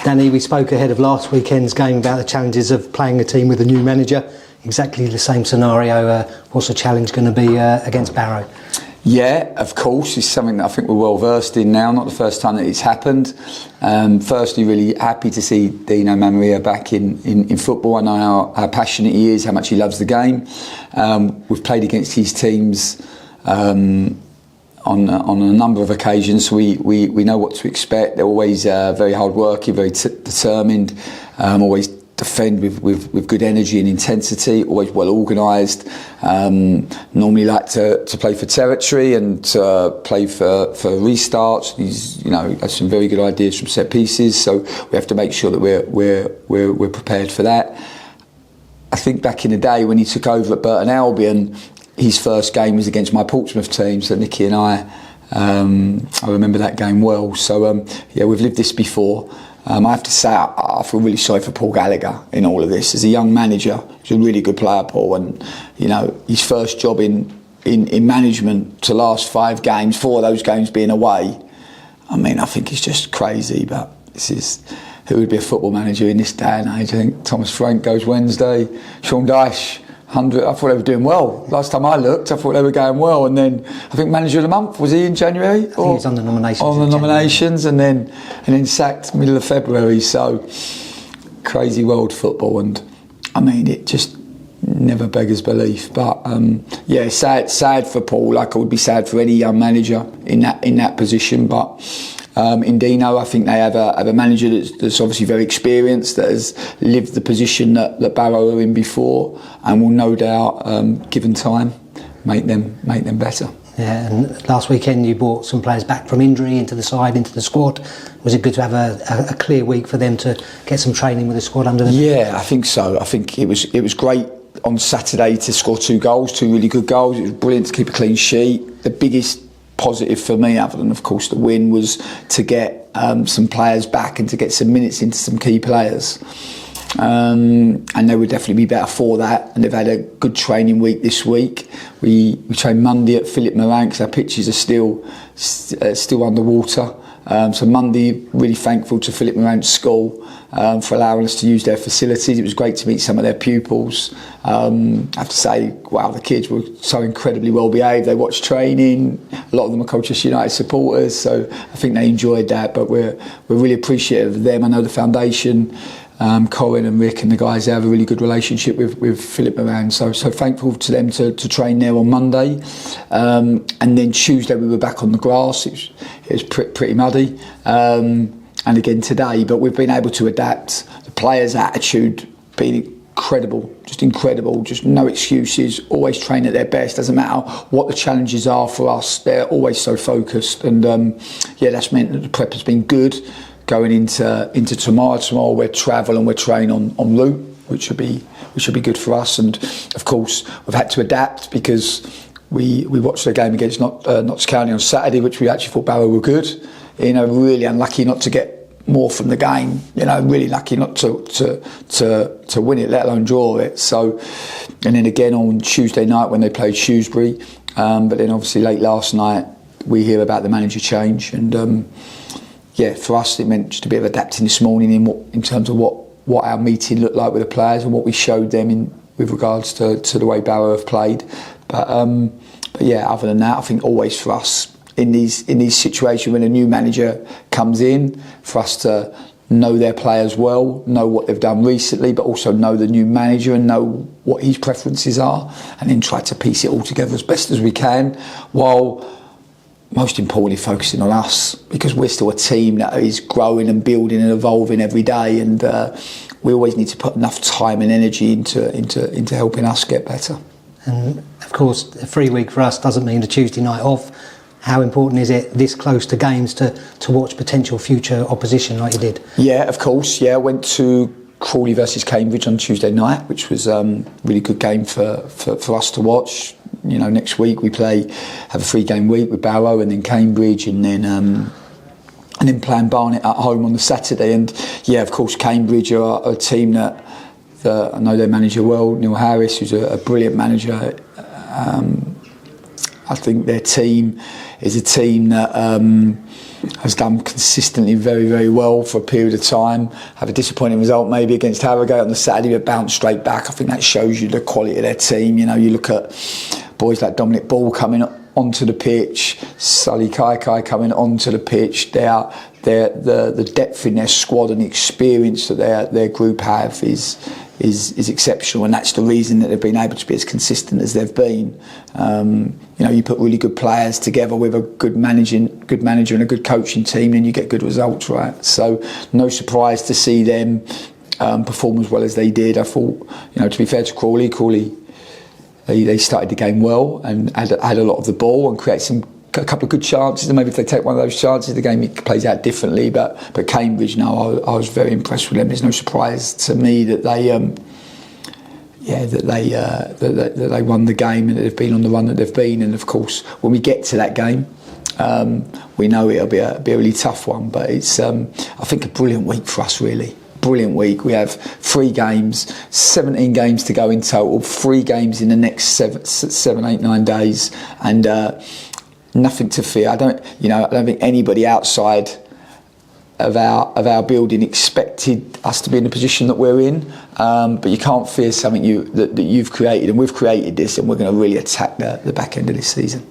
Danny, we spoke ahead of last weekend's game about the challenges of playing a team with a new manager. Exactly the same scenario. What's the challenge going to be against Barrow? Yeah, of course, it's something that I think we're well versed in now, not the first time that it's happened. Firstly, really happy to see Dino Maamria back in football. I know how passionate he is, how much he loves the game. We've played against his teams on a number of occasions, so we know what to expect. They're always very hard working, very determined, always defend with good energy and intensity, always well organised, normally like to play for territory and play for restarts. He's has some very good ideas from set pieces, so we have to make sure that we're prepared for that. I think back in the day when he took over at Burton Albion, his first game was against my Portsmouth team, so Nicky and I remember that game well. So we've lived this before. I have to say, I feel really sorry for Paul Gallagher in all of this. As a young manager, he's a really good player, Paul, and his first job in management to last 5 games, 4 of those games being away. I mean, I think it's just crazy, but who would be a football manager in this day and age? I think Thomas Frank goes Wednesday, Sean Dyche 100. I thought they were doing well. Last time I looked, I thought they were going well. And then I think manager of the month, was he in January? I think he was on the nominations. On the nominations, and then sacked middle of February. So crazy world football, and I mean it just never beggars belief. But sad for Paul. Like I would be sad for any young manager in that position, but. In Dino, I think they have a manager that's obviously very experienced, that has lived the position that Barrow were in before, and will no doubt, given time, make them better. Yeah, and last weekend you brought some players back from injury into the side, into the squad. Was it good to have a clear week for them to get some training with the squad under them? Yeah, I think so. I think it was great on Saturday to score 2 goals, 2 really good goals. It was brilliant to keep a clean sheet. The biggest positive for me, other than of course the win, was to get some players back and to get some minutes into some key players, and they would definitely be better for that. And they've had a good training week this week. We trained Monday at Philip Moran because our pitches are still underwater. So Monday, really thankful to Philip Moran's school for allowing us to use their facilities. It was great to meet some of their pupils. I have to say, wow, the kids were so incredibly well behaved. They watched training. A lot of them are Colchester United supporters, so I think they enjoyed that. But we're really appreciative of them. I know the foundation, Colin and Rick and the guys, they have a really good relationship with Philip Moran, so thankful to them to train there on Monday. And then Tuesday we were back on the grass. It was pretty muddy, and again today, but we've been able to adapt. The players' attitude being incredible, just no excuses, always train at their best. Doesn't matter what the challenges are for us, they're always so focused, and that's meant that the prep has been good. Going into tomorrow we're travel and we're train on route, which should be good for us. And of course we've had to adapt because we watched the game against Notts County on Saturday, which we actually thought Barrow were good. Really unlucky not to get more from the game. Really lucky not to win it, let alone draw it. So, and then again on Tuesday night when they played Shrewsbury, but then obviously late last night we hear about the manager change, and for us it meant just a bit of adapting this morning in terms of what our meeting looked like with the players and what we showed them with regards to the way Barrow have played. But other than that, I think always for us in these situations when a new manager comes in, for us to know their players well, know what they've done recently, but also know the new manager and know what his preferences are, and then try to piece it all together as best as we can, while most importantly focusing on us, because we're still a team that is growing and building and evolving every day, and we always need to put enough time and energy into helping us get better. And of course a free week for us doesn't mean a Tuesday night off. How important is it this close to games to watch potential future opposition like you did? Yeah, of course. Yeah, I went to Crawley versus Cambridge on Tuesday night, which was a really good game for us to watch. Next week we have a 3-game week with Barrow and then Cambridge, and then playing Barnet at home on the Saturday. And of course Cambridge are a team that I know their manager well, Neil Harris, who's a brilliant manager. I think their team is a team that has done consistently very, very well for a period of time. Have a disappointing result maybe against Harrogate on the Saturday, but bounce straight back. I think that shows you the quality of their team. You know, you look at boys like Dominic Ball coming onto the pitch, Sully Kai coming onto the pitch. The depth in their squad and the experience that their group have is exceptional, and that's the reason that they've been able to be as consistent as they've been. You know, you put really good players together with a good manager and a good coaching team, and you get good results, right? So no surprise to see them perform as well as they did. I thought, you know, to be fair to Crawley, they started the game well and had a lot of the ball and created a couple of good chances, and maybe if they take one of those chances, the game plays out differently. But Cambridge, no, I was very impressed with them. There's no surprise to me that they won the game and that they've been on the run that they've been. And of course, when we get to that game, we know it'll be a really tough one. But it's I think a brilliant week for us, really. Brilliant week. We have 3 games, 17 games to go in total. 3 games in the next 7, 8, 9 days, and nothing to fear. I don't think anybody outside of our building expected us to be in the position that we're in. But you can't fear something that you've created, and we've created this, and we're going to really attack the back end of this season.